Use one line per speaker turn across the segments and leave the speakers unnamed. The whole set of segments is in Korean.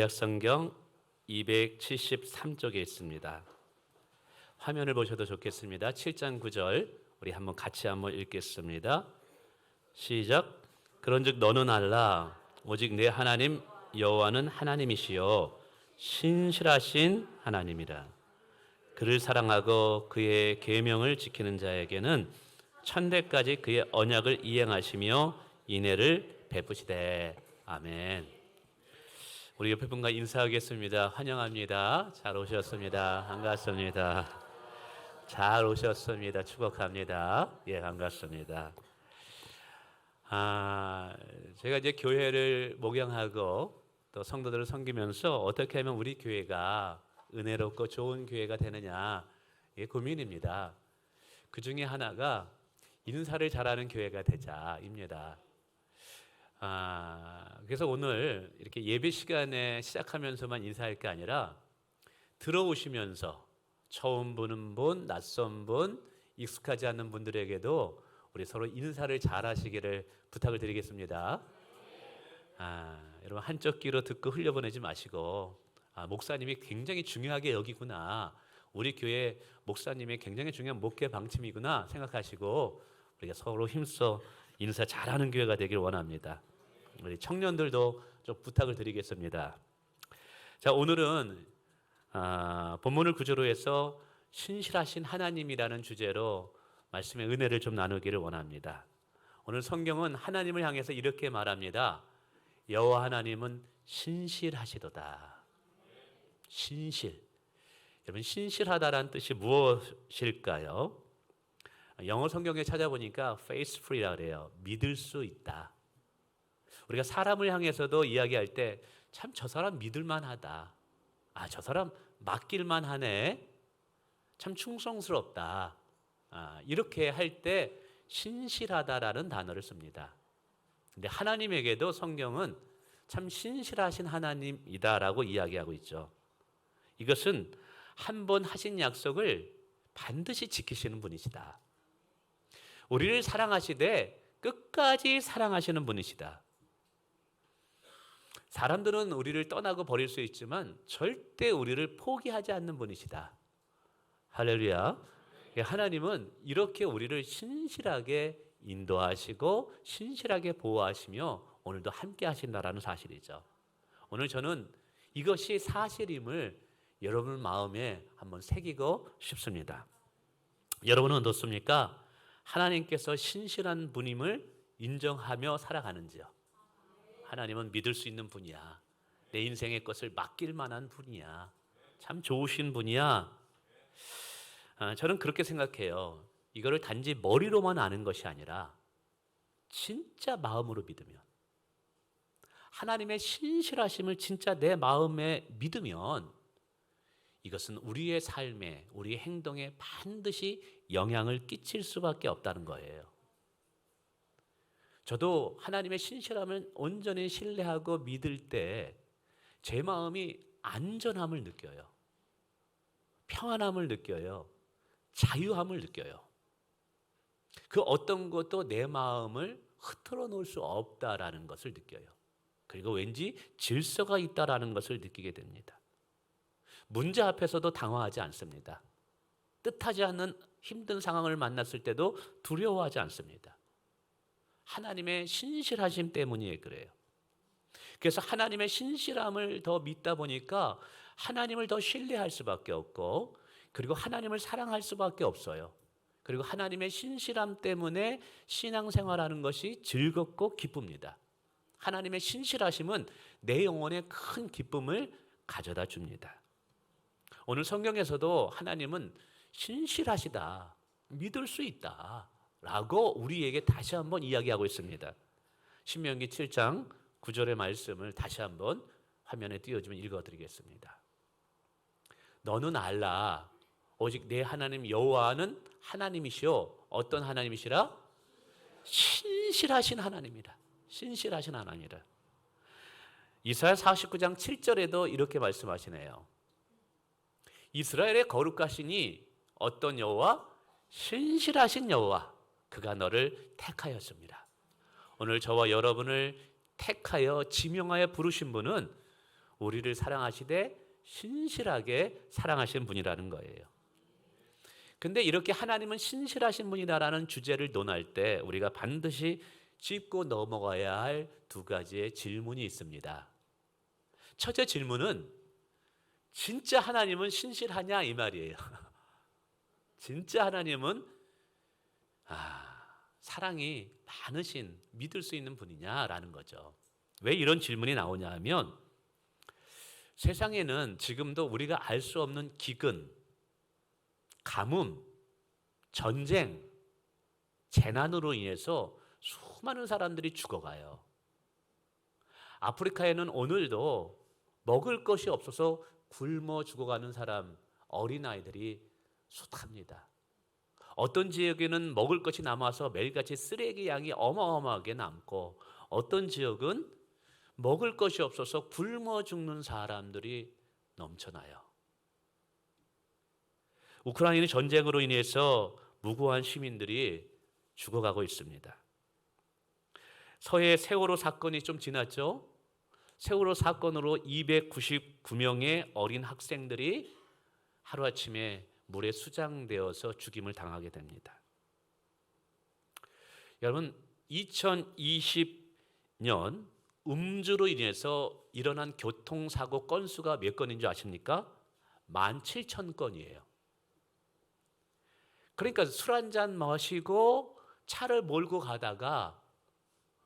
구약성경 273쪽에 있습니다. 화면을 보셔도 좋겠습니다. 7장 9절 우리 같이 한번 읽겠습니다. 시작. 그런즉 너는 알라 오직 내 하나님 여호와는 하나님이시요 신실하신 하나님이라. 그를 사랑하고 그의 계명을 지키는 자에게는 천대까지 그의 언약을 이행하시며 인애를 베푸시되. 아멘. 우리 옆에 분과 인사하겠습니다. 환영합니다. 잘 오셨습니다. 반갑습니다. 잘 오셨습니다. 축복합니다. 예, 반갑습니다. 제가 이제 교회를 목양하고 또 성도들을 섬기면서 어떻게 하면 우리 교회가 은혜롭고 좋은 교회가 되느냐, 이게 고민입니다. 그 중에 하나가 인사를 잘하는 교회가 되자입니다. 그래서 오늘 이렇게 예배 시간에 시작하면서만 인사할 게 아니라 들어오시면서 처음 보는 분, 낯선 분, 익숙하지 않는 분들에게도 우리 서로 인사를 잘 하시기를 부탁을 드리겠습니다. 여러분 한쪽 귀로 듣고 흘려보내지 마시고 목사님이 굉장히 중요하게 여기구나, 우리 교회 목사님의 굉장히 중요한 목회 방침이구나 생각하시고 우리가 서로 힘써 인사 잘하는 교회가 되길 원합니다. 우리 청년들도 좀 부탁을 드리겠습니다. 자, 오늘은 본문을 구조로 해서 신실하신 하나님이라는 주제로 말씀의 은혜를 좀 나누기를 원합니다. 오늘 성경은 하나님을 향해서 이렇게 말합니다. 여호와 하나님은 신실하시도다. 신실. 여러분, 신실하다라는 뜻이 무엇일까요? 영어 성경에 찾아보니까 faithful이라고 그래요. 믿을 수 있다. 우리가 사람을 향해서도 이야기할 때 참 저 사람 믿을만하다. 저 사람 맡길만 하네. 참 충성스럽다. 이렇게 할 때 신실하다라는 단어를 씁니다. 근데 하나님에게도 성경은 참 신실하신 하나님이다라고 이야기하고 있죠. 이것은 한 번 하신 약속을 반드시 지키시는 분이시다. 우리를 사랑하시되 끝까지 사랑하시는 분이시다. 사람들은 우리를 떠나고 버릴 수 있지만 절대 우리를 포기하지 않는 분이시다. 할렐루야. 하나님은 이렇게 우리를 신실하게 인도하시고 신실하게 보호하시며 오늘도 함께 하신다라는 사실이죠. 오늘 저는 이것이 사실임을 여러분 마음에 한번 새기고 싶습니다. 여러분은 어떻습니까? 하나님께서 신실한 분임을 인정하며 살아가는지요? 하나님은 믿을 수 있는 분이야. 내 인생의 것을 맡길 만한 분이야. 참 좋으신 분이야. 저는 그렇게 생각해요. 이거를 단지 머리로만 아는 것이 아니라 진짜 마음으로 믿으면, 하나님의 신실하심을 진짜 내 마음에 믿으면 이것은 우리의 삶에, 우리의 행동에 반드시 영향을 끼칠 수밖에 없다는 거예요. 저도 하나님의 신실함을 온전히 신뢰하고 믿을 때 제 마음이 안전함을 느껴요. 평안함을 느껴요. 자유함을 느껴요. 그 어떤 것도 내 마음을 흐트러 놓을 수 없다라는 것을 느껴요. 그리고 왠지 질서가 있다라는 것을 느끼게 됩니다. 문제 앞에서도 당황하지 않습니다. 뜻하지 않는 힘든 상황을 만났을 때도 두려워하지 않습니다. 하나님의 신실하심 때문에 그래요. 그래서 하나님의 신실함을 더 믿다 보니까 하나님을 더 신뢰할 수밖에 없고, 그리고 하나님을 사랑할 수밖에 없어요. 그리고 하나님의 신실함 때문에 신앙생활하는 것이 즐겁고 기쁩니다. 하나님의 신실하심은 내 영혼에 큰 기쁨을 가져다 줍니다. 오늘 성경에서도 하나님은 신실하시다, 믿을 수 있다 라고 우리에게 다시 한번 이야기하고 있습니다. 신명기 7장 9절의 말씀을 다시 한번 화면에 띄워주면 읽어드리겠습니다. 너는 알라 오직 내 하나님 여호와는 하나님이시오. 어떤 하나님이시라? 신실하신 하나님이라. 신실하신 하나님이라. 이사야 49장 7절에도 이렇게 말씀하시네요. 이스라엘의 거룩하시니 어떤 여호와? 신실하신 여호와. 그가 너를 택하였습니다. 오늘 저와 여러분을 택하여 지명하여 부르신 분은 우리를 사랑하시되 신실하게 사랑하시는 분이라는 거예요. 근데 이렇게 하나님은 신실하신 분이다라는 주제를 논할 때 우리가 반드시 짚고 넘어가야 할 두 가지의 질문이 있습니다. 첫째 질문은 진짜 하나님은 신실하냐 이 말이에요. 진짜 하나님은 사랑이 많으신 믿을 수 있는 분이냐라는 거죠. 왜 이런 질문이 나오냐 하면 세상에는 지금도 우리가 알 수 없는 기근, 가뭄, 전쟁, 재난으로 인해서 수많은 사람들이 죽어가요. 아프리카에는 오늘도 먹을 것이 없어서 굶어 죽어가는 사람, 어린아이들이 숱합니다. 어떤 지역에는 먹을 것이 남아서 매일같이 쓰레기 양이 어마어마하게 남고 어떤 지역은 먹을 것이 없어서 굶어 죽는 사람들이 넘쳐나요. 우크라이나 전쟁으로 인해서 무고한 시민들이 죽어가고 있습니다. 서해 세월호 사건이 좀 지났죠? 세월호 사건으로 299명의 어린 학생들이 하루아침에 물에 수장되어서 죽임을 당하게 됩니다. 여러분 2020년 음주로 인해서 일어난 교통사고 건수가 몇 건인 줄 아십니까? 17,000건이에요. 그러니까 술 한잔 마시고 차를 몰고 가다가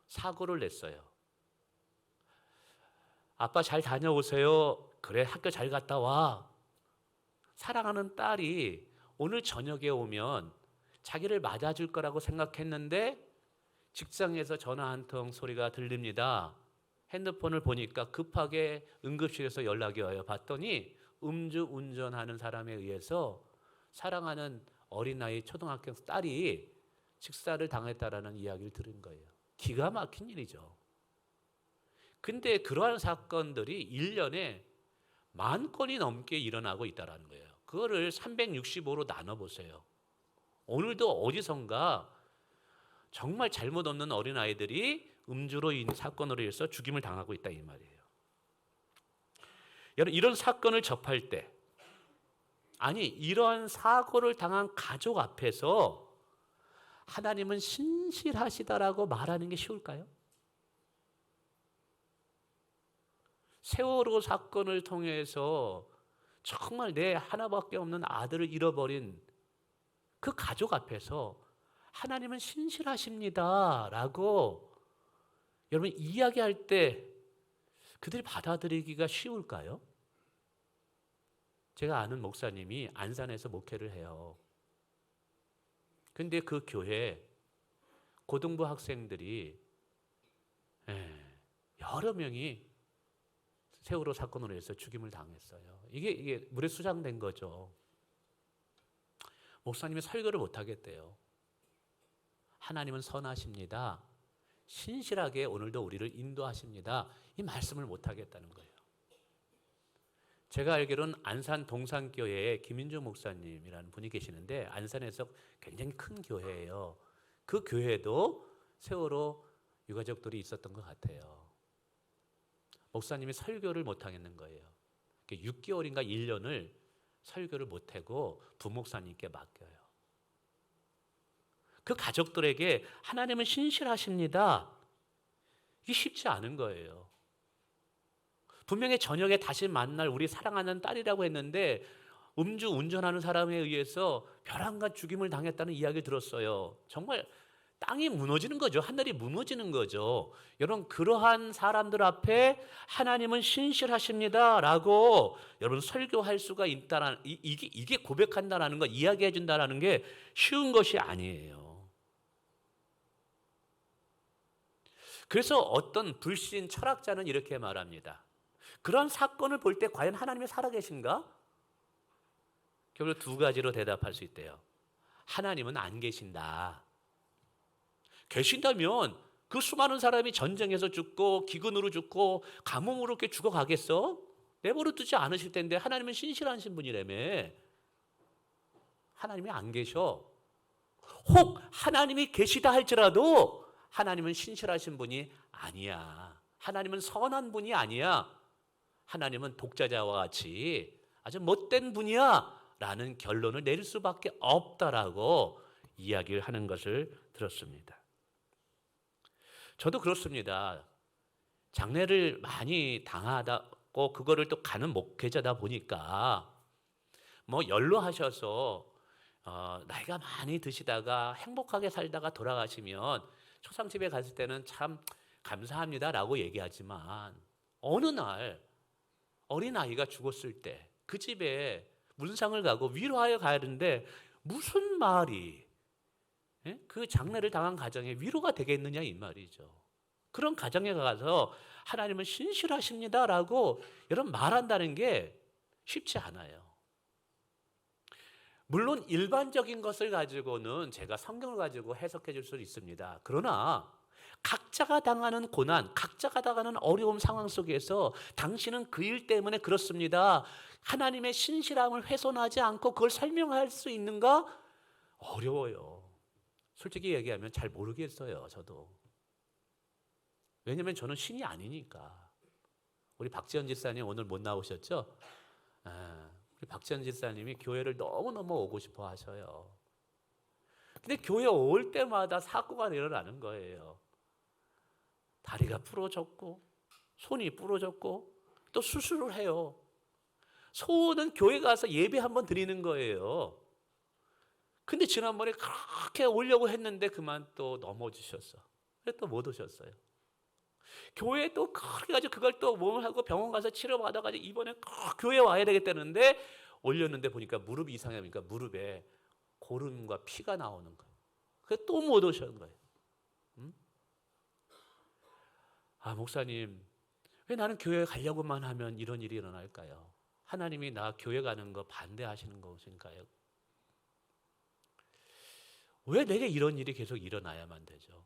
사고를 냈어요. 아빠 잘 다녀오세요. 그래 학교 잘 갔다 와. 사랑하는 딸이 오늘 저녁에 오면 자기를 맞아줄 거라고 생각했는데 직장에서 전화 한 통 소리가 들립니다. 핸드폰을 보니까 급하게 응급실에서 연락이 와요. 봤더니 음주 운전하는 사람에 의해서 사랑하는 어린아이 초등학교 딸이 직사를 당했다라는 이야기를 들은 거예요. 기가 막힌 일이죠. 근데 그러한 사건들이 1년에 10,000건이 넘게 일어나고 있다는 거예요. 그거를 365로 나눠보세요. 오늘도 어디선가 정말 잘못 없는 어린아이들이 음주로 인한 사건으로 인해서 죽임을 당하고 있다 이 말이에요. 여러분 이런 사건을 접할 때 아니 이런 사고를 당한 가족 앞에서 하나님은 신실하시다라고 말하는 게 쉬울까요? 세월호 사건을 통해서 정말 내 하나밖에 없는 아들을 잃어버린 그 가족 앞에서 하나님은 신실하십니다 라고 여러분 이야기할 때 그들이 받아들이기가 쉬울까요? 제가 아는 목사님이 안산에서 목회를 해요. 근데 그 교회 고등부 학생들이 여러 명이 세월호 사건으로 해서 죽임을 당했어요. 이게 물에 수장된 거죠. 목사님이 설교를 못 하겠대요. 하나님은 선하십니다. 신실하게 오늘도 우리를 인도하십니다. 이 말씀을 못 하겠다는 거예요. 제가 알기로는 안산 동산교회에 김인주 목사님이라는 분이 계시는데 안산에서 굉장히 큰 교회예요. 그 교회도 세월호 유가족들이 있었던 것 같아요. 목사님이 설교를 못 하겠는 거예요. 6개월인가 1년을 설교를 못하고 부목사님께 맡겨요. 그 가족들에게 하나님은 신실하십니다. 이게 쉽지 않은 거예요. 분명히 저녁에 다시 만날 우리 사랑하는 딸이라고 했는데 음주 운전하는 사람에 의해서 벼랑간 죽임을 당했다는 이야기를 들었어요. 정말 땅이 무너지는 거죠. 하늘이 무너지는 거죠. 여러분 그러한 사람들 앞에 하나님은 신실하십니다 라고 여러분 설교할 수가 있다는 이게 고백한다라는 거 이야기해 준다라는 게 쉬운 것이 아니에요. 그래서 어떤 불신 철학자는 이렇게 말합니다. 그런 사건을 볼 때 과연 하나님이 살아계신가? 결국 두 가지로 대답할 수 있대요. 하나님은 안 계신다. 계신다면 그 수많은 사람이 전쟁에서 죽고 기근으로 죽고 가뭄으로 이렇게 죽어가겠어? 내버려 두지 않으실 텐데 하나님은 신실하신 분이라며. 하나님이 안 계셔. 혹 하나님이 계시다 할지라도 하나님은 신실하신 분이 아니야. 하나님은 선한 분이 아니야. 하나님은 독자자와 같이 아주 못된 분이야 라는 결론을 내릴 수밖에 없다라고 이야기를 하는 것을 들었습니다. 저도 그렇습니다. 장례를 많이 당하고 그거를 또 가는 목회자다 보니까 뭐 연로하셔서 나이가 많이 드시다가 행복하게 살다가 돌아가시면 초상집에 갔을 때는 참 감사합니다라고 얘기하지만 어느 날 어린아이가 죽었을 때 그 집에 문상을 가고 위로하여 가야 하는데 무슨 말이 그 장례를 당한 가정에 위로가 되겠느냐 이 말이죠. 그런 가정에 가서 하나님은 신실하십니다라고 이런 말한다는 게 쉽지 않아요. 물론 일반적인 것을 가지고는 제가 성경을 가지고 해석해 줄 수 있습니다. 그러나 각자가 당하는 고난, 각자가 당하는 어려움 상황 속에서 당신은 그 일 때문에 그렇습니다. 하나님의 신실함을 훼손하지 않고 그걸 설명할 수 있는가? 어려워요. 솔직히 얘기하면 잘 모르겠어요, 저도. 왜냐면 저는 신이 아니니까. 우리 박지현 집사님 오늘 못 나오셨죠? 우리 박지현 집사님이 교회를 너무너무 오고 싶어 하셔요. 근데 교회 올 때마다 사고가 일어나는 거예요. 다리가 부러졌고 손이 부러졌고 또 수술을 해요. 소원은 교회 가서 예배 한번 드리는 거예요. 근데 지난번에 그렇게 오려고 했는데 그만 또 넘어지셨어. 그래서 또 못 오셨어요. 교회에 또 그렇게 가지고 그걸 또 몸을 하고 병원 가서 치료받아가지고 이번에 꼭 교회 와야 되겠다는데 올렸는데 보니까 무릎 이상하니까 무릎에 고름과 피가 나오는 거예요. 그래서 또 못 오셨는 거예요. 목사님, 왜 나는 교회 가려고만 하면 이런 일이 일어날까요? 하나님이 나 교회 가는 거 반대하시는 것인가요? 왜 내게 이런 일이 계속 일어나야만 되죠?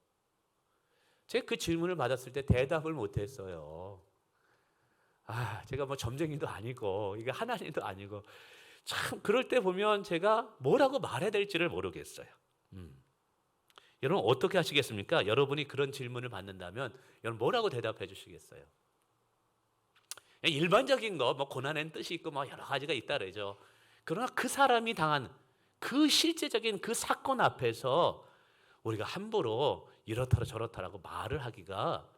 제가 그 질문을 받았을 때 대답을 못했어요. 제가 뭐 점쟁이도 아니고 이게 하나님도 아니고 참 그럴 때 보면 제가 뭐라고 말해야 될지를 모르겠어요. 여러분 어떻게 하시겠습니까? 여러분이 그런 질문을 받는다면 여러분 뭐라고 대답해 주시겠어요? 일반적인 거 뭐 고난엔 뜻이 있고 뭐 여러 가지가 있다 그러죠. 그러나 그 사람이 당한 그 실제적인 그 사건 앞에서 우리가 함부로 이렇다라 저렇다라고 말을 하기가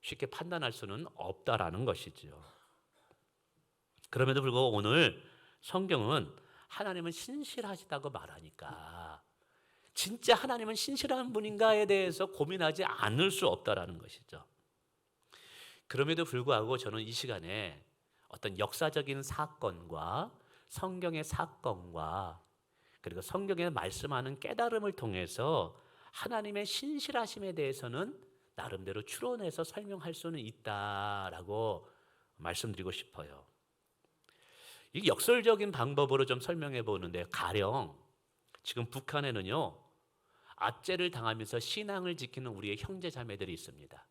쉽게 판단할 수는 없다라는 것이죠. 그럼에도 불구하고 오늘 성경은 하나님은 신실하시다고 말하니까 진짜 하나님은 신실한 분인가에 대해서 고민하지 않을 수 없다라는 것이죠. 그럼에도 불구하고 저는 이 시간에 어떤 역사적인 사건과 성경의 사건과 그리고 성경에 말씀하는 깨달음을 통해서 하나님의 신실하심에 대해서는 나름대로 추론해서 설명할 수는 있다라고 말씀드리고 싶어요. 이 역설적인 방법으로 좀 설명해 보는데 가령 지금 북한에는요 압제를 당하면서 신앙을 지키는 우리의 형제 자매들이 있습니다.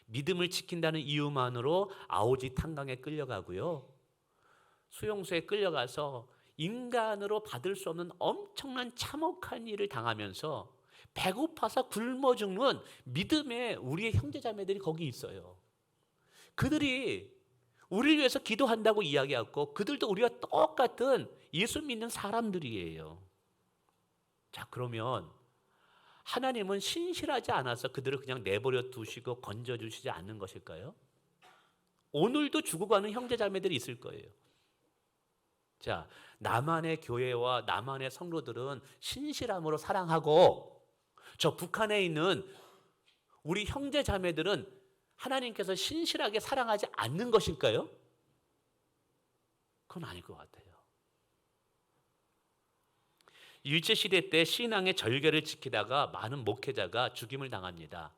믿음을 지킨다는 이유만으로 아오지 탄광에 끌려가고요. 수용소에 끌려가서 인간으로 받을 수 없는 엄청난 참혹한 일을 당하면서 배고파서 굶어 죽는 믿음의 우리의 형제 자매들이 거기 있어요. 그들이 우리를 위해서 기도한다고 이야기하고 그들도 우리와 똑같은 예수 믿는 사람들이에요. 자, 그러면 하나님은 신실하지 않아서 그들을 그냥 내버려 두시고 건져주시지 않는 것일까요? 오늘도 죽어가는 형제 자매들이 있을 거예요. 자, 나만의 교회와 나만의 성도들은 신실함으로 사랑하고 저 북한에 있는 우리 형제 자매들은 하나님께서 신실하게 사랑하지 않는 것일까요? 그건 아닐 것 같아요. 일제시대 때 신앙의 절개를 지키다가 많은 목회자가 죽임을 당합니다.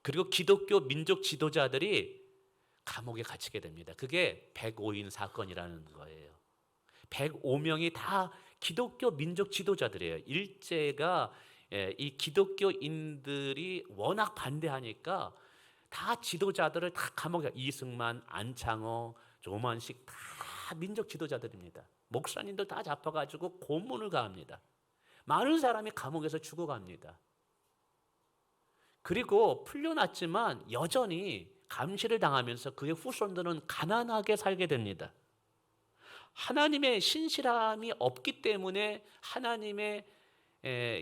그리고 기독교 민족 지도자들이 감옥에 갇히게 됩니다. 그게 105인 사건이라는 거예요. 105명이 다 기독교 민족 지도자들이에요. 일제가 이 기독교인들이 워낙 반대하니까 다 지도자들을 다 감옥에 이승만, 안창호, 조만식 다 민족 지도자들입니다. 목사님들 다 잡혀가지고 고문을 가합니다. 많은 사람이 감옥에서 죽어갑니다. 그리고 풀려났지만 여전히 감시를 당하면서 그의 후손들은 가난하게 살게 됩니다. 하나님의 신실함이 없기 때문에 하나님의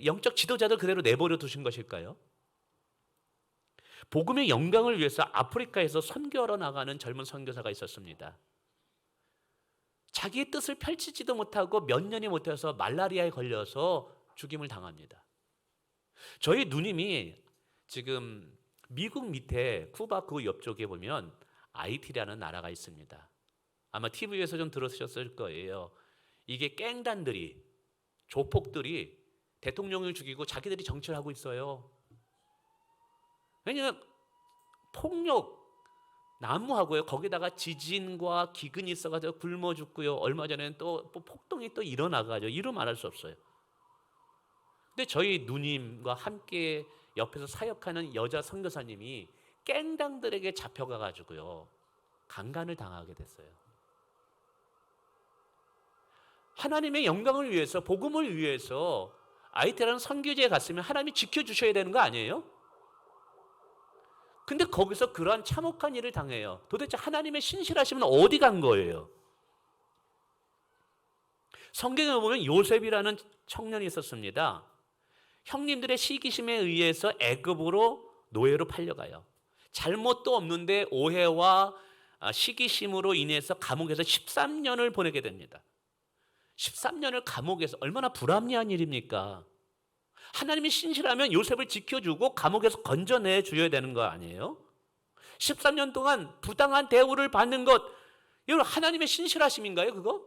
영적 지도자들 그대로 내버려 두신 것일까요? 복음의 영광을 위해서 아프리카에서 선교하러 나가는 젊은 선교사가 있었습니다. 자기의 뜻을 펼치지도 못하고 몇 년이 못해서 말라리아에 걸려서 죽임을 당합니다. 저희 누님이 지금 미국 밑에 쿠바 그 옆쪽에 보면 아이티라는 나라가 있습니다. 아마 TV에서 좀 들으셨을 거예요. 이게 갱단들이, 조폭들이 대통령을 죽이고 자기들이 정치를 하고 있어요. 왜냐하면 폭력, 난무하고요. 거기다가 지진과 기근이 있어가지고 굶어 죽고요. 얼마 전에는 또 폭동이 또 일어나가지고 이루 말할 수 없어요. 근데 저희 누님과 함께 옆에서 사역하는 여자 선교사님이 갱단들에게 잡혀가가지고요. 강간을 당하게 됐어요. 하나님의 영광을 위해서, 복음을 위해서 아이티라는 선교지에 갔으면 하나님이 지켜주셔야 되는 거 아니에요? 근데 거기서 그러한 참혹한 일을 당해요. 도대체 하나님의 신실하심은 어디 간 거예요? 성경에 보면 요셉이라는 청년이 있었습니다. 형님들의 시기심에 의해서 애굽으로 노예로 팔려가요. 잘못도 없는데 오해와 시기심으로 인해서 감옥에서 13년을 보내게 됩니다. 13년을 감옥에서, 얼마나 불합리한 일입니까? 하나님이 신실하면 요셉을 지켜주고 감옥에서 건져내 줘야 되는 거 아니에요? 13년 동안 부당한 대우를 받는 것, 이건 하나님의 신실하심인가요, 그거?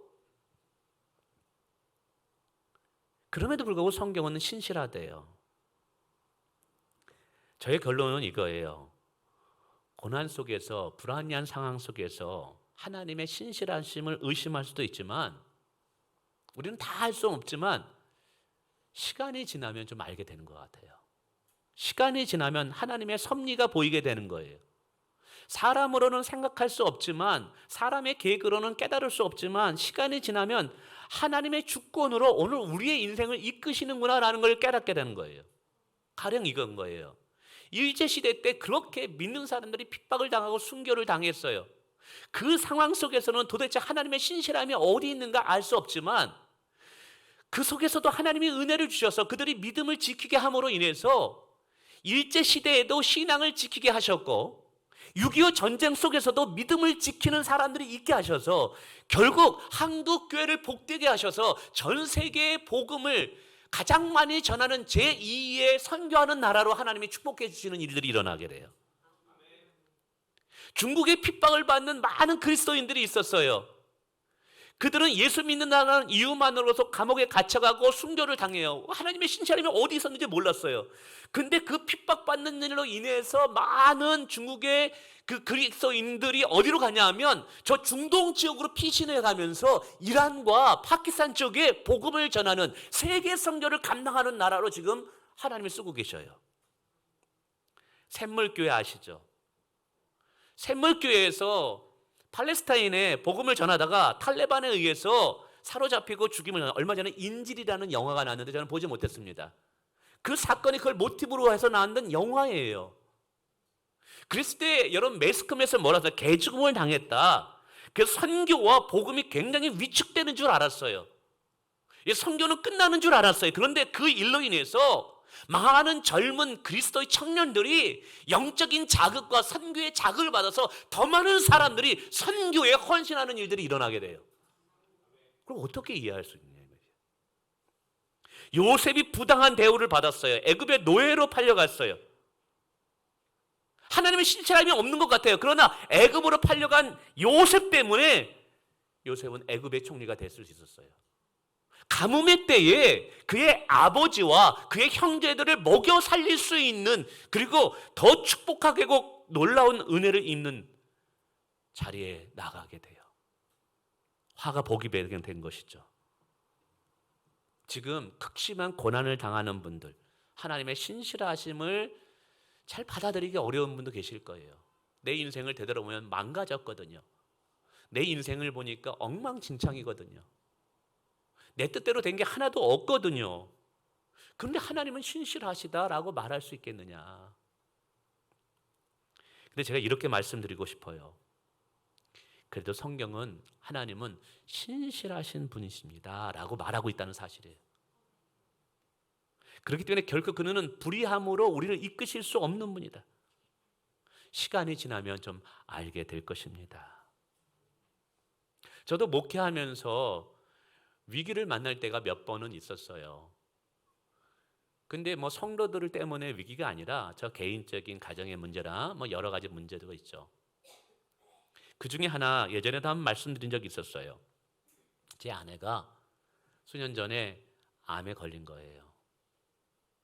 그럼에도 불구하고 성경은 신실하대요. 저의 결론은 이거예요. 고난 속에서, 불합리한 상황 속에서 하나님의 신실하심을 의심할 수도 있지만, 우리는 다 할 수 없지만 시간이 지나면 좀 알게 되는 것 같아요. 시간이 지나면 하나님의 섭리가 보이게 되는 거예요. 사람으로는 생각할 수 없지만, 사람의 계획으로는 깨달을 수 없지만, 시간이 지나면 하나님의 주권으로 오늘 우리의 인생을 이끄시는구나라는 걸 깨닫게 되는 거예요. 가령 이건 거예요. 일제시대 때 그렇게 믿는 사람들이 핍박을 당하고 순교를 당했어요. 그 상황 속에서는 도대체 하나님의 신실함이 어디 있는가 알 수 없지만, 그 속에서도 하나님이 은혜를 주셔서 그들이 믿음을 지키게 함으로 인해서 일제시대에도 신앙을 지키게 하셨고, 6.25 전쟁 속에서도 믿음을 지키는 사람들이 있게 하셔서 결국 한국교회를 복되게 하셔서 전 세계의 복음을 가장 많이 전하는 제2의 선교하는 나라로 하나님이 축복해 주시는 일들이 일어나게 돼요. 중국에 핍박을 받는 많은 그리스도인들이 있었어요. 그들은 예수 믿는다는 이유만으로서 감옥에 갇혀가고 순교를 당해요. 하나님의 신실함이 어디 있었는지 몰랐어요. 근데 그 핍박받는 일로 인해서 많은 중국의 그 그리스도인들이 어디로 가냐 하면 저 중동 지역으로 피신해 가면서 이란과 파키스탄 쪽에 복음을 전하는 세계 선교를 감당하는 나라로 지금 하나님이 쓰고 계셔요. 샘물교회 아시죠? 샘물교회에서 팔레스타인에 복음을 전하다가 탈레반에 의해서 사로잡히고 죽임을 당한, 얼마 전에 인질이라는 영화가 나왔는데 저는 보지 못했습니다. 그 사건이 그걸 모티브로 해서 나왔던 영화예요. 그랬을 때 여러분 매스컴에서 뭐라 해서 개죽음을 당했다. 그래서 선교와 복음이 굉장히 위축되는 줄 알았어요. 선교는 끝나는 줄 알았어요. 그런데 그 일로 인해서 많은 젊은 그리스도의 청년들이 영적인 자극과 선교의 자극을 받아서 더 많은 사람들이 선교에 헌신하는 일들이 일어나게 돼요. 그럼 어떻게 이해할 수 있냐? 요셉이 부당한 대우를 받았어요. 애굽의 노예로 팔려갔어요. 하나님의 신실함이 없는 것 같아요. 그러나 애굽으로 팔려간 요셉 때문에 요셉은 애굽의 총리가 됐을 수 있었어요. 가뭄의 때에 그의 아버지와 그의 형제들을 먹여 살릴 수 있는, 그리고 더 축복하고 놀라운 은혜를 입는 자리에 나가게 돼요. 화가 복이 된 것이죠. 지금 극심한 고난을 당하는 분들, 하나님의 신실하심을 잘 받아들이기 어려운 분도 계실 거예요. 내 인생을 되돌아보면 망가졌거든요. 내 인생을 보니까 엉망진창이거든요. 내 뜻대로 된 게 하나도 없거든요. 그런데 하나님은 신실하시다라고 말할 수 있겠느냐? 근데 제가 이렇게 말씀드리고 싶어요. 그래도 성경은 하나님은 신실하신 분이십니다 라고 말하고 있다는 사실이에요. 그렇기 때문에 결코 그는 불의함으로 우리를 이끄실 수 없는 분이다. 시간이 지나면 좀 알게 될 것입니다. 저도 목회하면서 위기를 만날 때가 몇 번은 있었어요. 근데 뭐 성도들 때문에 위기가 아니라 저 개인적인 가정의 문제라 뭐 여러 가지 문제도 있죠. 그 중에 하나 예전에도 한번 말씀드린 적이 있었어요. 제 아내가 수년 전에 암에 걸린 거예요.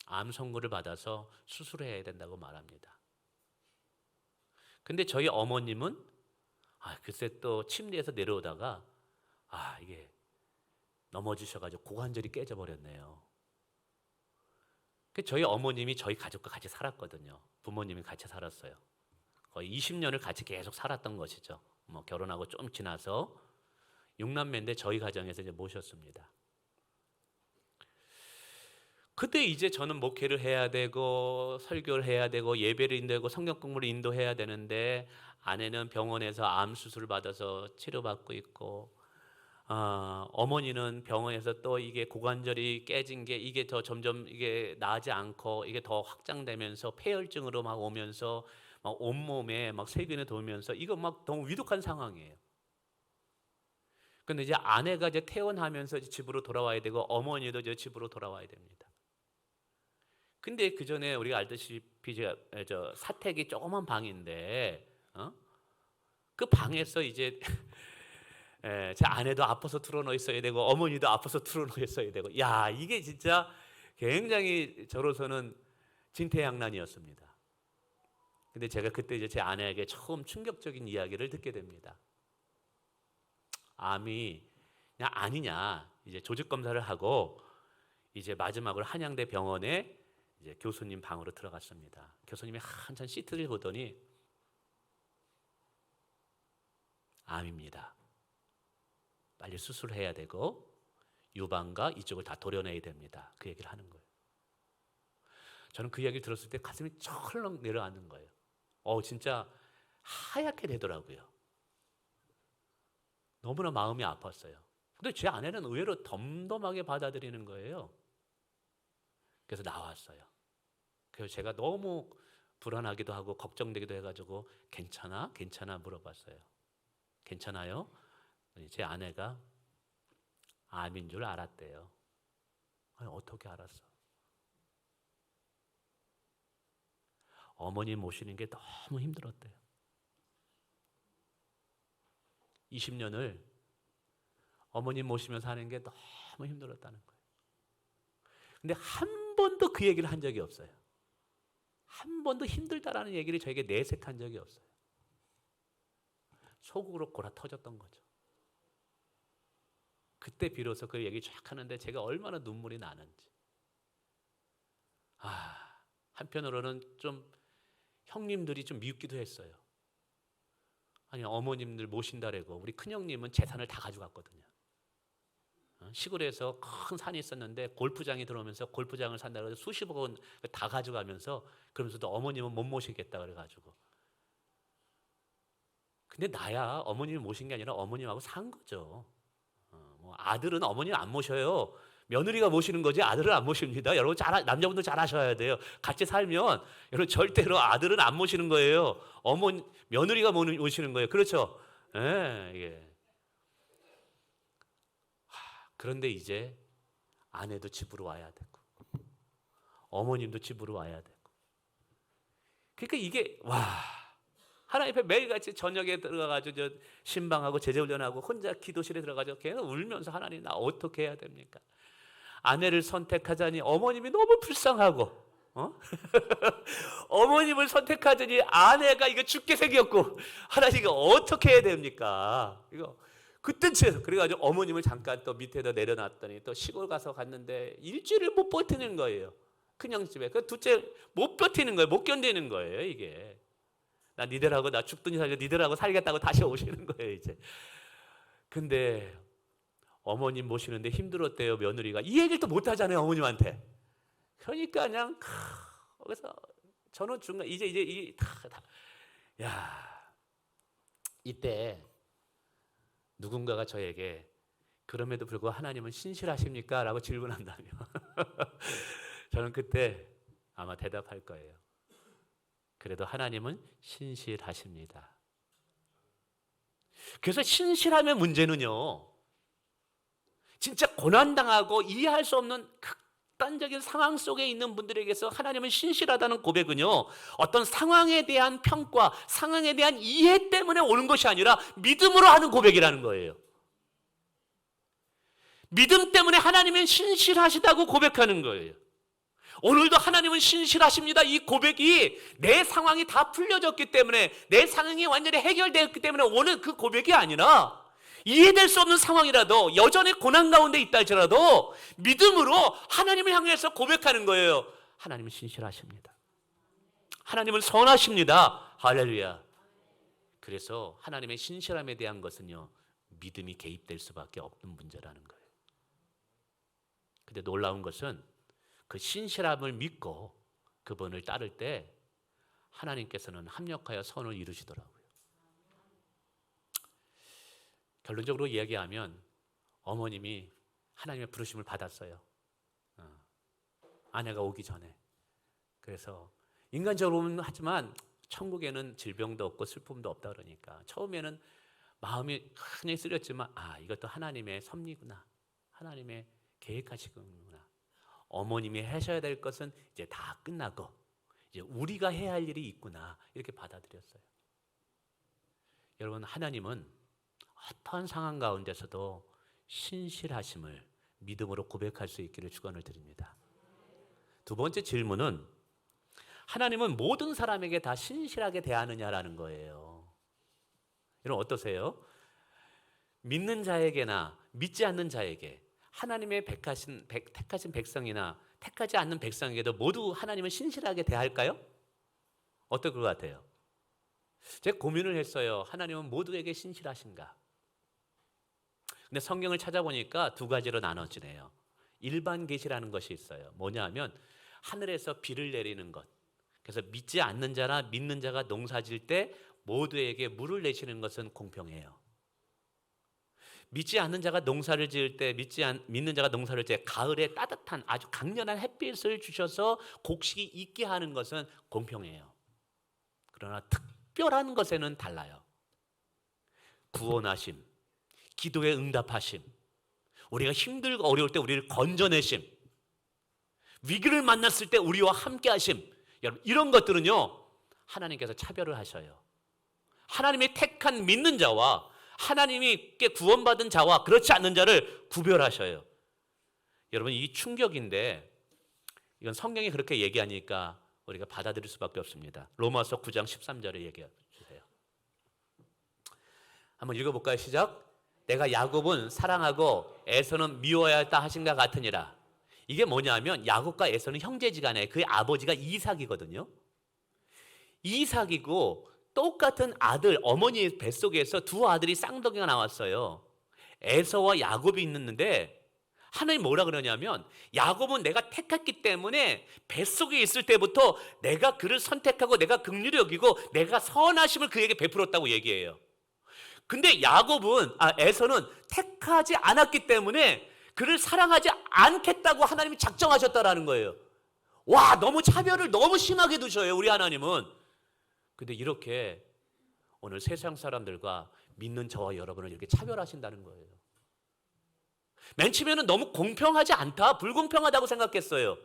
암 선고를 받아서 수술해야 된다고 말합니다. 근데 저희 어머님은 글쎄 또 침대에서 내려오다가 이게 넘어지셔가지고 고관절이 깨져버렸네요. 저희 어머님이 저희 가족과 같이 살았거든요. 부모님이 같이 살았어요. 거의 20년을 같이 계속 살았던 것이죠. 뭐 결혼하고 좀 지나서 6남매인데 저희 가정에서 이제 모셨습니다. 그때 이제 저는 목회를 해야 되고 설교를 해야 되고 예배를 인도하고 성경 공부를 인도해야 되는데 아내는 병원에서 암 수술을 받아서 치료받고 있고 어머니는 병원에서 또 이게 고관절이 깨진 게 이게 더 점점 이게 나지 않고 이게 더 확장되면서 폐혈증으로 막 오면서 막 온몸에 막 세균이 돌면서 이거 막 너무 위독한 상황이에요. 근데 이제 아내가 이제 퇴원하면서 이제 집으로 돌아와야 되고 어머니도 이제 집으로 돌아와야 됩니다. 근데 그 전에 우리가 알다시피 저 사택이 조그만 방인데 그 방에서 이제 제 아내도 아파서 틀어놓여 있어야 되고 어머니도 아파서 틀어놓여 있어야 되고 이게 진짜 굉장히 저로서는 진퇴양난이었습니다. 근데 제가 그때 이제 제 아내에게 처음 충격적인 이야기를 듣게 됩니다. 암이 그냥 아니냐 이제 조직 검사를 하고 이제 마지막으로 한양대 병원에 이제 교수님 방으로 들어갔습니다. 교수님이 한참 시트를 보더니 암입니다. 빨리 수술해야 되고 유방과 이쪽을 다 도려내야 됩니다. 그 얘기를 하는 거예요. 저는 그 이야기를 들었을 때 가슴이 철렁 내려앉는 거예요. 진짜 하얗게 되더라고요. 너무나 마음이 아팠어요. 근데 제 아내는 의외로 덤덤하게 받아들이는 거예요. 그래서 나왔어요. 그래서 제가 너무 불안하기도 하고 걱정되기도 해가지고 괜찮아? 괜찮아? 물어봤어요. 괜찮아요? 제 아내가 암인 줄 알았대요. 어떻게 알았어? 어머니 모시는 게 너무 힘들었대요. 20년을 어머니 모시면서 하는 게 너무 힘들었다는 거예요. 근데 한 번도 그 얘기를 한 적이 없어요. 한 번도 힘들다라는 얘기를 저에게 내색한 적이 없어요. 속으로 골아 터졌던 거죠. 그때 비로소 그 얘기 쫙 하는데 제가 얼마나 눈물이 나는지. 한편으로는 좀 형님들이 좀 미웃기도 했어요. 아니 어머님들 모신다래고 우리 큰형님은 재산을 다 가져갔거든요. 시골에서 큰 산이 있었는데 골프장이 들어오면서 골프장을 산다고 해서 수십억 원 다 가져가면서 그러면서도 어머님은 못 모시겠다 그래가지고. 근데 나야 어머님을 모신 게 아니라 어머님하고 산 거죠. 뭐 아들은 어머님 안 모셔요. 며느리가 모시는 거지 아들은 안 모십니다. 여러분 남자분들 잘 아셔야 돼요. 같이 살면 여러분 절대로 아들은 안 모시는 거예요. 며느리가 모시는 거예요. 그렇죠? 예. 그런데 이제 아내도 집으로 와야 되고 어머님도 집으로 와야 되고 그러니까 이게 하나님 앞에 매일같이 저녁에 들어가가지고 신방하고 제자훈련하고 혼자 기도실에 들어가서 계속 울면서 하나님 나 어떻게 해야 됩니까? 아내를 선택하자니 어머님이 너무 불쌍하고 어머님을 선택하자니 아내가 이거 죽게 생겼고 하나님 이거 어떻게 해야 됩니까? 이거 그때 그래가지고 어머님을 잠깐 또 밑에다 내려놨더니 또 시골 가서 갔는데 일주일을 못 버티는 거예요. 큰형 집에. 그 둘째 못 버티는 거예요. 못 견디는 거예요. 이게 나 니들하고 나 죽든지 살려 니들하고 살겠다고 다시 오시는 거예요. 이제 근데 어머님 모시는데 힘들었대요. 며느리가 이 얘기를 또 못 하잖아요. 어머님한테. 그러니까 그냥 그래서 저는 중간 이제 다 야, 이때 누군가가 저에게 그럼에도 불구하고 하나님은 신실하십니까? 라고 질문한다면 저는 그때 아마 대답할 거예요. 그래도 하나님은 신실하십니다. 그래서 신실함의 문제는요, 진짜 고난당하고 이해할 수 없는 극단적인 상황 속에 있는 분들에게서 하나님은 신실하다는 고백은요, 어떤 상황에 대한 평가, 상황에 대한 이해 때문에 오는 것이 아니라 믿음으로 하는 고백이라는 거예요. 믿음 때문에 하나님은 신실하시다고 고백하는 거예요. 오늘도 하나님은 신실하십니다. 이 고백이 내 상황이 다 풀려졌기 때문에, 내 상황이 완전히 해결되었기 때문에 오늘 그 고백이 아니라, 이해될 수 없는 상황이라도, 여전히 고난 가운데 있다 할지라도 믿음으로 하나님을 향해서 고백하는 거예요. 하나님은 신실하십니다. 하나님은 선하십니다. 할렐루야. 그래서 하나님의 신실함에 대한 것은요, 믿음이 개입될 수밖에 없는 문제라는 거예요. 근데 놀라운 것은 그 신실함을 믿고 그분을 따를 때 하나님께서는 합력하여 선을 이루시더라고요. 결론적으로 이야기하면 어머님이 하나님의 부르심을 받았어요. 아내가 오기 전에. 그래서 인간적으로는 하지만 천국에는 질병도 없고 슬픔도 없다 그러니까 처음에는 마음이 흔히 쓰렸지만 이것도 하나님의 섭리구나. 하나님의 계획하시구나. 어머님이 하셔야 될 것은 이제 다 끝나고 이제 우리가 해야 할 일이 있구나. 이렇게 받아들였어요. 여러분, 하나님은 어떠한 상황 가운데서도 신실하심을 믿음으로 고백할 수 있기를 축원을 드립니다. 두 번째 질문은 하나님은 모든 사람에게 다 신실하게 대하느냐라는 거예요. 여러분 어떠세요? 믿는 자에게나 믿지 않는 자에게, 하나님의 택하신 백성이나 택하지 않는 백성에게도 모두 하나님은 신실하게 대할까요? 어떨 것 같아요? 제가 고민을 했어요. 하나님은 모두에게 신실하신가? 근데 성경을 찾아보니까 두 가지로 나눠지네요. 일반 계시라는 것이 있어요. 뭐냐 하면 하늘에서 비를 내리는 것. 그래서 믿지 않는 자나 믿는 자가 농사질 때 모두에게 물을 내시는 것은 공평해요. 믿지 않는 자가 농사를 지을 때, 믿는 자가 농사를 지을 때 가을에 따뜻한 아주 강렬한 햇빛을 주셔서 곡식이 있게 하는 것은 공평해요. 그러나 특별한 것에는 달라요. 구원하심, 기도에 응답하심, 우리가 힘들고 어려울 때 우리를 건져내심, 위기를 만났을 때 우리와 함께 하심, 여러분 이런 것들은요 하나님께서 차별을 하셔요. 하나님이 택한 믿는 자와 하나님께 구원받은 자와 그렇지 않는 자를 구별하셔요. 여러분 이 충격인데 이건 성경이 그렇게 얘기하니까 우리가 받아들일 수밖에 없습니다. 로마서 9장 13절에 얘기해 주세요. 한번 읽어볼까요? 시작. 내가 야곱은 사랑하고 에서는 미워해야 했다 하신가 같으니라. 이게 뭐냐면 야곱과 에서는 형제지간에 그의 아버지가 이삭이거든요. 이삭이고 똑같은 아들, 어머니의 뱃속에서 두 아들이 쌍둥이가 나왔어요. 에서와 야곱이 있는데 하나님 뭐라 그러냐면 야곱은 내가 택했기 때문에 뱃속에 있을 때부터 내가 그를 선택하고 내가 긍휼히 여기고 내가 선하심을 그에게 베풀었다고 얘기해요. 근데 에서는 택하지 않았기 때문에 그를 사랑하지 않겠다고 하나님이 작정하셨다라는 거예요. 와, 너무 차별을 너무 심하게 두셔요, 우리 하나님은. 근데 이렇게 오늘 세상 사람들과 믿는 저와 여러분을 이렇게 차별하신다는 거예요. 맨 처음에는 너무 공평하지 않다, 불공평하다고 생각했어요.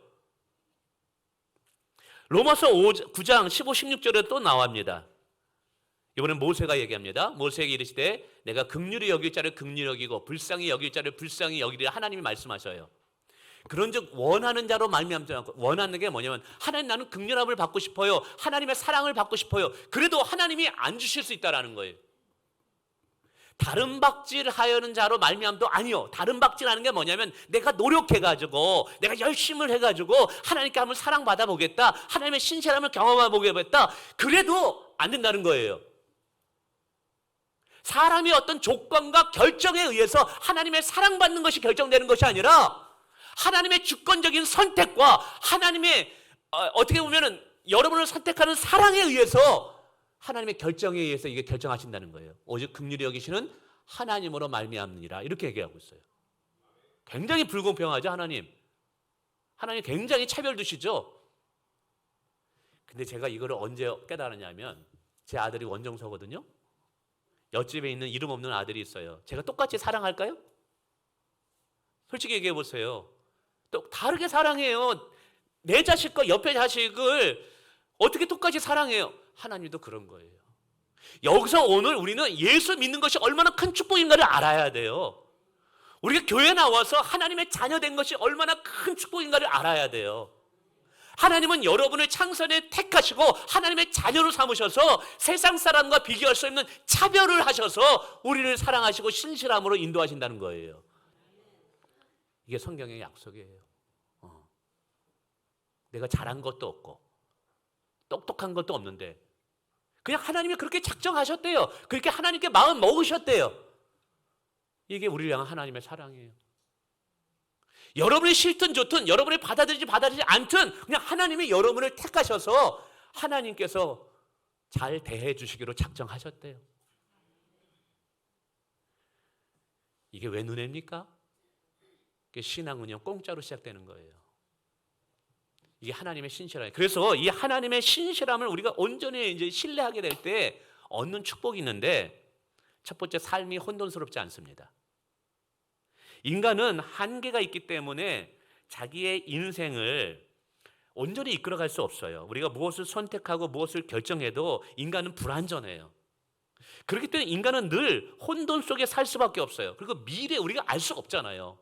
로마서 9장 15, 16절에 또 나옵니다. 이번엔 모세가 얘기합니다. 모세에게 이르시되 내가 긍휼히 여길 자를 긍휼히 여기고 불쌍히 여길 자를 불쌍히 여기리라 하나님이 말씀하셔요. 그런즉 원하는 자로 말미암지 않고, 원하는 게 뭐냐면 하나님 나는 긍휼함을 받고 싶어요. 하나님의 사랑을 받고 싶어요. 그래도 하나님이 안 주실 수 있다라는 거예요. 다른 박질하려는 자로 말미암도 아니요. 다른 박질하는 게 뭐냐면 내가 노력해가지고 내가 열심을 해가지고 하나님께 한번 사랑받아 보겠다, 하나님의 신실함을 경험해 보겠다, 그래도 안 된다는 거예요. 사람이 어떤 조건과 결정에 의해서 하나님의 사랑받는 것이 결정되는 것이 아니라 하나님의 주권적인 선택과 하나님의 어떻게 보면은 여러분을 선택하는 사랑에 의해서 하나님의 결정에 의해서 이게 결정하신다는 거예요. 오직 긍휼히 여기시는 하나님으로 말미암느니라 이렇게 얘기하고 있어요. 굉장히 불공평하죠, 하나님. 하나님 굉장히 차별 두시죠. 근데 제가 이거를 언제 깨달았냐면 제 아들이 원정서거든요. 옆집에 있는 이름 없는 아들이 있어요. 제가 똑같이 사랑할까요? 솔직히 얘기해 보세요. 또 다르게 사랑해요. 내 자식과 옆에 자식을 어떻게 똑같이 사랑해요? 하나님도 그런 거예요. 여기서 오늘 우리는 예수 믿는 것이 얼마나 큰 축복인가를 알아야 돼요. 우리가 교회 나와서 하나님의 자녀 된 것이 얼마나 큰 축복인가를 알아야 돼요. 하나님은 여러분을 창선에 택하시고 하나님의 자녀로 삼으셔서 세상 사람과 비교할 수 없는 차별을 하셔서 우리를 사랑하시고 신실함으로 인도하신다는 거예요. 이게 성경의 약속이에요. 내가 잘한 것도 없고 똑똑한 것도 없는데 그냥 하나님이 그렇게 작정하셨대요. 그렇게 하나님께 마음 먹으셨대요. 이게 우리를 향한 하나님의 사랑이에요. 여러분이 싫든 좋든 여러분이 받아들이지 않든 그냥 하나님이 여러분을 택하셔서 하나님께서 잘 대해 주시기로 작정하셨대요. 이게 왜 눈에입니까? 신앙은요 공짜로 시작되는 거예요. 이게 하나님의 신실함이에요. 그래서 이 하나님의 신실함을 우리가 온전히 이제 신뢰하게 될 때 얻는 축복이 있는데 첫 번째, 삶이 혼돈스럽지 않습니다. 인간은 한계가 있기 때문에 자기의 인생을 온전히 이끌어갈 수 없어요. 우리가 무엇을 선택하고 무엇을 결정해도 인간은 불완전해요. 그렇기 때문에 인간은 늘 혼돈 속에 살 수밖에 없어요. 그리고 미래 우리가 알 수가 없잖아요.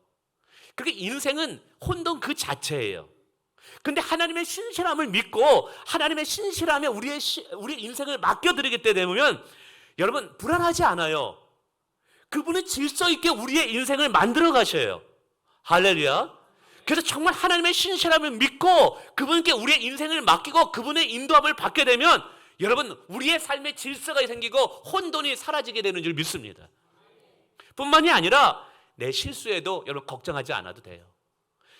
그렇게 인생은 혼돈 그 자체예요. 근데 하나님의 신실함을 믿고 하나님의 신실함에 우리의 인생을 맡겨드리게 되면 여러분 불안하지 않아요. 그분은 질서 있게 우리의 인생을 만들어 가셔요. 할렐루야. 그래서 정말 하나님의 신실함을 믿고 그분께 우리의 인생을 맡기고 그분의 인도함을 받게 되면 여러분 우리의 삶에 질서가 생기고 혼돈이 사라지게 되는 줄 믿습니다. 뿐만이 아니라 내 실수에도 여러분 걱정하지 않아도 돼요.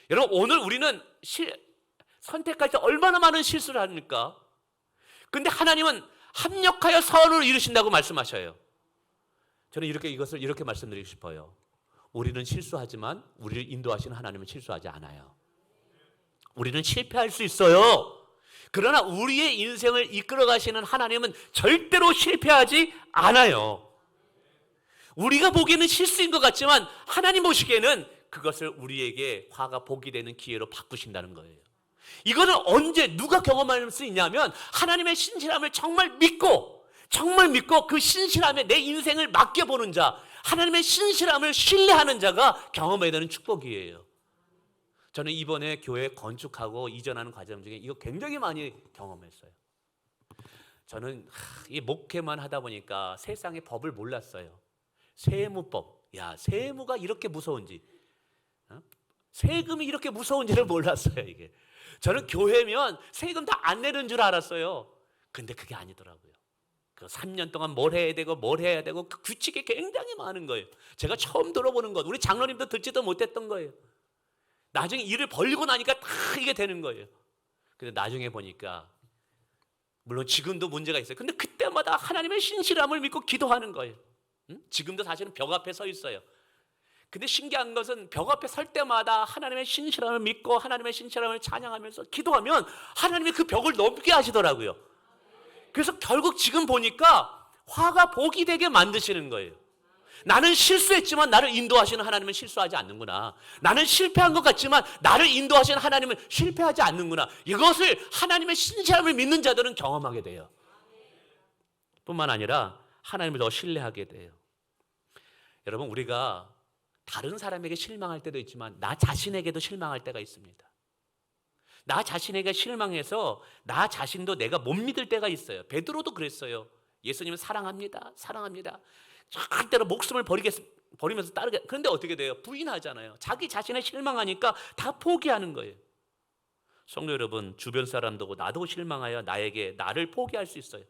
여러분 오늘 우리는 선택할 때 얼마나 많은 실수를 합니까? 근데 하나님은 합력하여 선을 이루신다고 말씀하셔요. 저는 이것을 이렇게 말씀드리고 싶어요. 우리는 실수하지만 우리를 인도하시는 하나님은 실수하지 않아요. 우리는 실패할 수 있어요. 그러나 우리의 인생을 이끌어 가시는 하나님은 절대로 실패하지 않아요. 우리가 보기에는 실수인 것 같지만 하나님 보시기에는 그것을 우리에게 화가 복이 되는 기회로 바꾸신다는 거예요. 이거는 언제 누가 경험할 수 있냐면 하나님의 신실함을 정말 믿고 그 신실함에 내 인생을 맡겨보는 자, 하나님의 신실함을 신뢰하는 자가 경험해야 되는 축복이에요. 저는 이번에 교회 건축하고 이전하는 과정 중에 이거 굉장히 많이 경험했어요. 저는 이 목회만 하다 보니까 세상의 법을 몰랐어요. 세무법, 세무가 이렇게 무서운지, 세금이 이렇게 무서운지를 몰랐어요. 이게 저는 교회면 세금 다 안 내는 줄 알았어요. 근데 그게 아니더라고요. 그 3년 동안 뭘 해야 되고 그 규칙이 굉장히 많은 거예요. 제가 처음 들어보는 것, 우리 장로님도 듣지도 못했던 거예요. 나중에 일을 벌리고 나니까 다 이게 되는 거예요. 근데 나중에 보니까 물론 지금도 문제가 있어요. 근데 그때마다 하나님의 신실함을 믿고 기도하는 거예요. 지금도 사실은 벽 앞에 서 있어요. 근데 신기한 것은 벽 앞에 설 때마다 하나님의 신실함을 믿고 하나님의 신실함을 찬양하면서 기도하면 하나님이 그 벽을 넘게 하시더라고요. 그래서 결국 지금 보니까 화가 복이 되게 만드시는 거예요. 나는 실수했지만 나를 인도하시는 하나님은 실수하지 않는구나. 나는 실패한 것 같지만 나를 인도하시는 하나님은 실패하지 않는구나. 이것을 하나님의 신실함을 믿는 자들은 경험하게 돼요. 뿐만 아니라 하나님을 더 신뢰하게 돼요. 여러분 우리가 다른 사람에게 실망할 때도 있지만 나 자신에게도 실망할 때가 있습니다. 나 자신에게 실망해서 나 자신도 내가 못 믿을 때가 있어요. 베드로도 그랬어요. 예수님은 사랑합니다. 절대로 목숨을 버리면서 따르게. 그런데 어떻게 돼요? 부인하잖아요. 자기 자신에 실망하니까 다 포기하는 거예요. 성도 여러분, 주변 사람도 나도 실망하여 나를 포기할 수 있어요.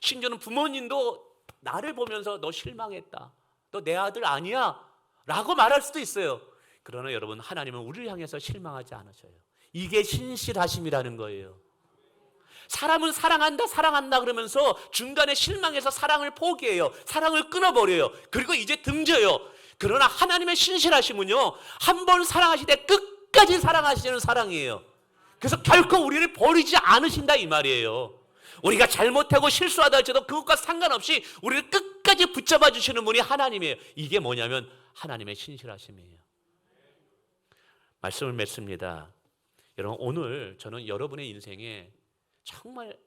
심지어는 부모님도 나를 보면서 너 실망했다. 너 내 아들 아니야. 라고 말할 수도 있어요. 그러나 여러분 하나님은 우리를 향해서 실망하지 않으셔요. 이게 신실하심이라는 거예요. 사람은 사랑한다 사랑한다 그러면서 중간에 실망해서 사랑을 포기해요. 사랑을 끊어버려요. 그리고 이제 등져요. 그러나 하나님의 신실하심은요, 한 번 사랑하실 때 끝까지 사랑하시는 사랑이에요. 그래서 결코 우리를 버리지 않으신다 이 말이에요. 우리가 잘못하고 실수하다 할지라도 그것과 상관없이 우리를 끝까지 붙잡아 주시는 분이 하나님이에요. 이게 뭐냐면 하나님의 신실하심이에요. 말씀을 맺습니다. 여러분, 오늘 저는 여러분의 인생에 정말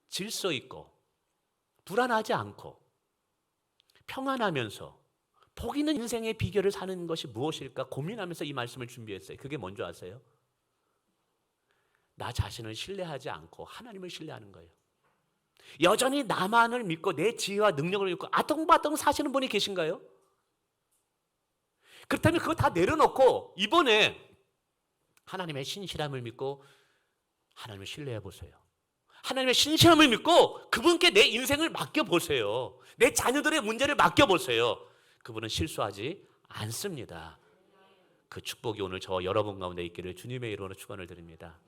질서 있고 불안하지 않고 평안하면서 복 있는 인생의 비결을 사는 것이 무엇일까 고민하면서 이 말씀을 준비했어요. 그게 뭔지 아세요? 나 자신을 신뢰하지 않고 하나님을 신뢰하는 거예요. 여전히 나만을 믿고 내 지혜와 능력을 믿고 아동바동 사시는 분이 계신가요? 그렇다면 그거 다 내려놓고 이번에 하나님의 신실함을 믿고 하나님을 신뢰해 보세요. 하나님의 신실함을 믿고 그분께 내 인생을 맡겨보세요. 내 자녀들의 문제를 맡겨보세요. 그분은 실수하지 않습니다. 그 축복이 오늘 저와 여러분 가운데 있기를 주님의 이름으로 축원을 드립니다.